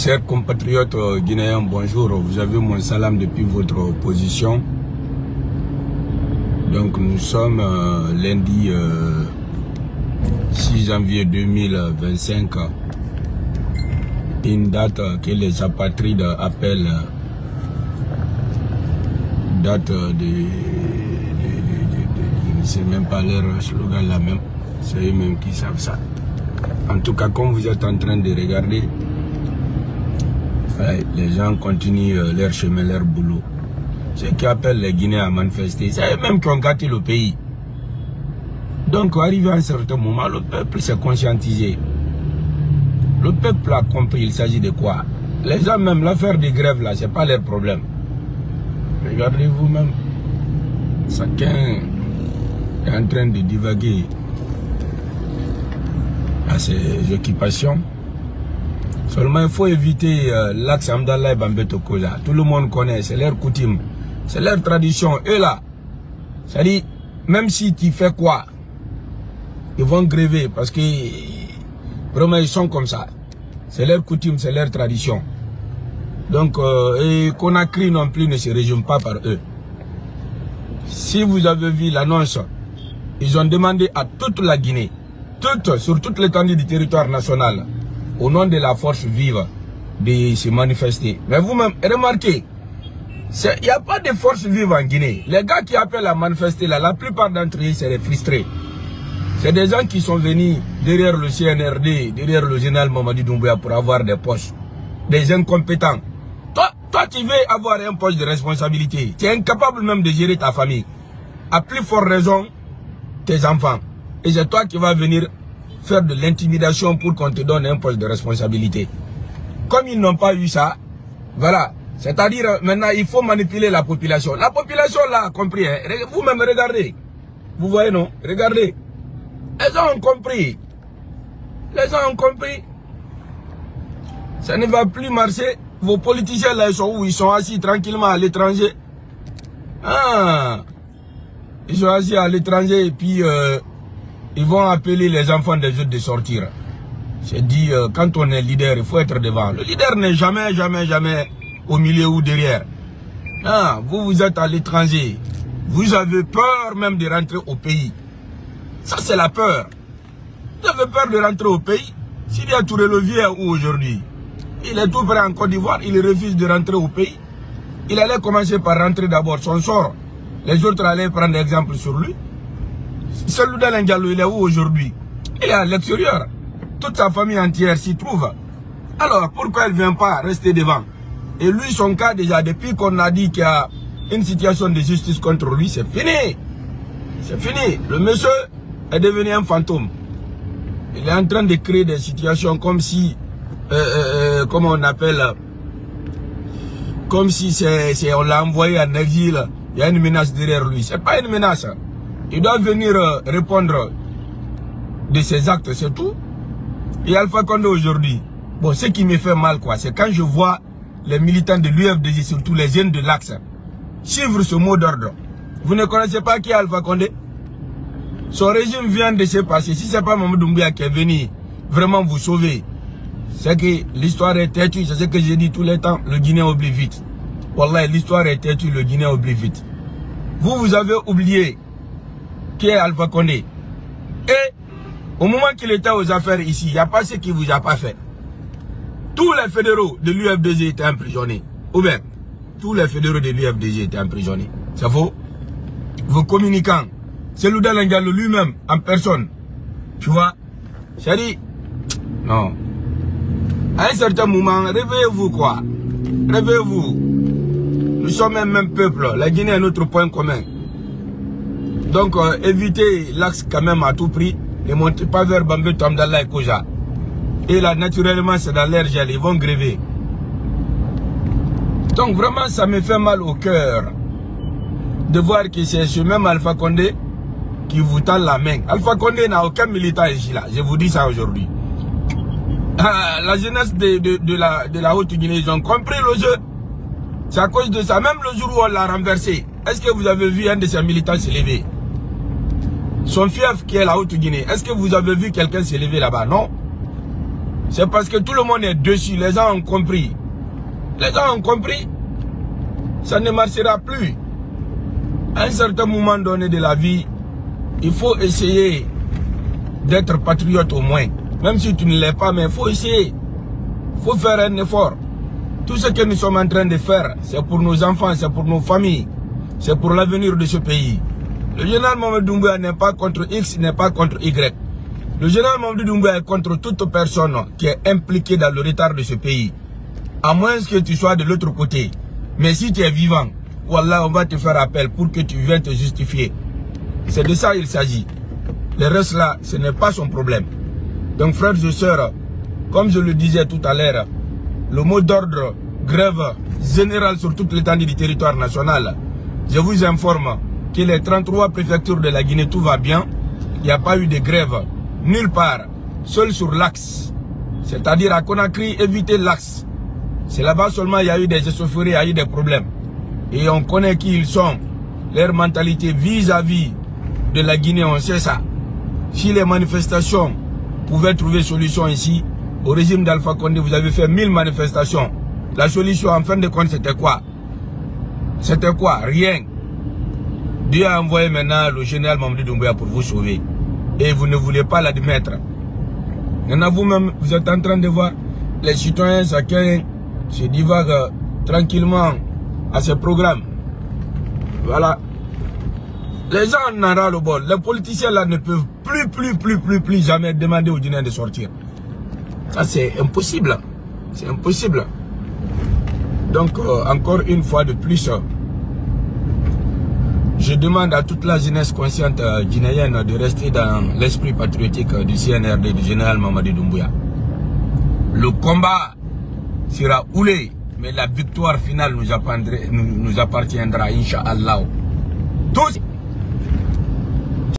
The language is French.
Chers compatriotes guinéens, bonjour. Vous avez mon salam depuis votre position. Donc nous sommes lundi 6 janvier 2025. Une date que les apatrides appellent date de je ne sais même pas leur slogan là même. C'est eux-mêmes qui savent ça. En tout cas, comme vous êtes en train de regarder, les gens continuent leur chemin, leur boulot. Ceux qui appellent les Guinéens à manifester, c'est eux-mêmes qui ont gâté le pays. Donc, arrivé à un certain moment, le peuple s'est conscientisé. Le peuple a compris, il s'agit de quoi? Les gens même, l'affaire des grèves là, c'est pas leur problème. Regardez vous-même. Chacun est en train de divaguer à ses occupations. Seulement, il faut éviter l'axe Amdallah et Bambeto Koza. Tout le monde connaît, c'est leur coutume, c'est leur tradition. Eux là, c'est-à-dire, même si tu fais quoi, ils vont gréver parce que vraiment ils sont comme ça. C'est leur coutume, c'est leur tradition. Donc, et Conakry non plus ne se résume pas par eux. Si vous avez vu l'annonce, ils ont demandé à toute la Guinée, sur toute l'étendue du territoire national, au nom de la force vive, de se manifester. Mais vous-même, remarquez, il n'y a pas de force vive en Guinée. Les gars qui appellent à manifester, là, la plupart d'entre eux, c'est des frustrés. C'est des gens qui sont venus derrière le CNRD, derrière le général Mamadi Doumbouya pour avoir des postes. Des incompétents. Toi, tu veux avoir un poste de responsabilité. Tu es incapable même de gérer ta famille. À plus forte raison, tes enfants. Et c'est toi qui vas venir faire de l'intimidation pour qu'on te donne un poste de responsabilité. Comme ils n'ont pas eu ça, voilà. C'est-à-dire, maintenant, il faut manipuler la population. La population l'a compris. Hein. Vous-même, regardez. Vous voyez, non? Regardez. Les gens ont compris. Les gens ont compris. Ça ne va plus marcher. Vos politiciens, là, ils sont où? Ils sont assis tranquillement à l'étranger. Ah. Ils sont assis à l'étranger et puis... ils vont appeler les enfants des autres de sortir. J'ai dit, quand on est leader, il faut être devant. Le leader n'est jamais au milieu ou derrière. Ah, vous êtes à l'étranger. Vous avez peur même de rentrer au pays. Ça, c'est la peur. Vous avez peur de rentrer au pays. S'il y a Touré le Vieux où aujourd'hui, il est tout prêt en Côte d'Ivoire, il refuse de rentrer au pays. Il allait commencer par rentrer d'abord son sort. Les autres allaient prendre exemple sur lui. Selouda Diallo, il est où aujourd'hui? Il est à l'extérieur. Toute sa famille entière s'y trouve. Alors, pourquoi il ne vient pas rester devant? Et lui, son cas, déjà, depuis qu'on a dit qu'il y a une situation de justice contre lui, c'est fini. C'est fini. Le monsieur est devenu un fantôme. Il est en train de créer des situations comme si, comment on appelle, comme si on l'a envoyé en exil. Il y a une menace derrière lui. C'est pas une menace. Il doit venir répondre de ses actes, c'est tout. Et Alpha Condé aujourd'hui, bon, ce qui me fait mal, quoi, c'est quand je vois les militants de l'UFDG, surtout les jeunes de l'Axe, suivre ce mot d'ordre. Vous ne connaissez pas qui est Alpha Condé? Son régime vient de se passer. Si ce n'est pas Mamadou Doumbouya qui est venu vraiment vous sauver, c'est que l'histoire est têtue. C'est ce que j'ai dit tous les temps. Le Guinéen oublie vite. Wallah, l'histoire est têtue, le Guinéen oublie vite. Vous avez oublié qui est Alpha Condé. Et au moment qu'il était aux affaires ici, il n'y a pas ce qu'il vous a pas fait. Tous les fédéraux de l'UFDG étaient emprisonnés. Ou bien, tous les fédéraux de l'UFDG étaient emprisonnés. C'est faux. Vos communicants, Selouda Diallo lui-même, en personne. Tu vois, j'ai dit, non. À un certain moment, réveillez-vous quoi. Réveillez-vous. Nous sommes un même peuple. La Guinée est notre point commun. Donc, évitez l'axe quand même à tout prix. Ne montez pas vers Bambeto Amdallah et Koja. Et là, naturellement, c'est dans l'air gel. Ils vont gréver. Donc, vraiment, ça me fait mal au cœur de voir que c'est ce même Alpha Condé qui vous tend la main. Alpha Condé n'a aucun militant ici, là. Je vous dis ça aujourd'hui. La jeunesse de la Haute-Guinée, ils ont compris le jeu. C'est à cause de ça. Même le jour où on l'a renversé, est-ce que vous avez vu un de ses militants se lever? Son fief qui est la Haute-Guinée, est-ce que vous avez vu quelqu'un se lever là-bas? Non. C'est parce que tout le monde est dessus. Les gens ont compris. Les gens ont compris. Ça ne marchera plus. À un certain moment donné de la vie, il faut essayer d'être patriote au moins. Même si tu ne l'es pas, mais il faut essayer. Il faut faire un effort. Tout ce que nous sommes en train de faire, c'est pour nos enfants, c'est pour nos familles. C'est pour l'avenir de ce pays. Le général Mamadi Doumbouya n'est pas contre X, n'est pas contre Y. Le général Mamadi Doumbouya est contre toute personne qui est impliquée dans le retard de ce pays. À moins que tu sois de l'autre côté. Mais si tu es vivant, Wallah, on va te faire appel pour que tu viennes te justifier. C'est de ça qu'il s'agit. Le reste là, ce n'est pas son problème. Donc frères et sœurs, comme je le disais tout à l'heure, le mot d'ordre, grève générale sur toute l'étendue du territoire national. Je vous informe que les 33 préfectures de la Guinée, tout va bien. Il n'y a pas eu de grève nulle part, seul sur l'axe. C'est-à-dire à Conakry, éviter l'axe. C'est là-bas seulement il y a eu des échauffourées, il y a eu des problèmes. Et on connaît qui ils sont. Leur mentalité vis-à-vis de la Guinée, on sait ça. Si les manifestations pouvaient trouver solution ici, au régime d'Alpha Condé, vous avez fait 1000 manifestations. La solution, en fin de compte, c'était quoi? C'était quoi? Rien. Dieu a envoyé maintenant le général Mamadi Doumbouya pour vous sauver. Et vous ne voulez pas l'admettre. Maintenant, vous-même, vous êtes en train de voir les citoyens, chacun se divague tranquillement à ce programme. Voilà. Les gens en ont ras le bol. Les politiciens là ne peuvent plus jamais demander aux Guinéens de sortir. Ça c'est impossible. C'est impossible. Donc encore une fois de plus, je demande à toute la jeunesse consciente guinéenne de rester dans l'esprit patriotique du CNRD, du général Mamadi Doumbouya. Le combat sera houlé, mais la victoire finale nous appartiendra, Inch'Allah. Tous.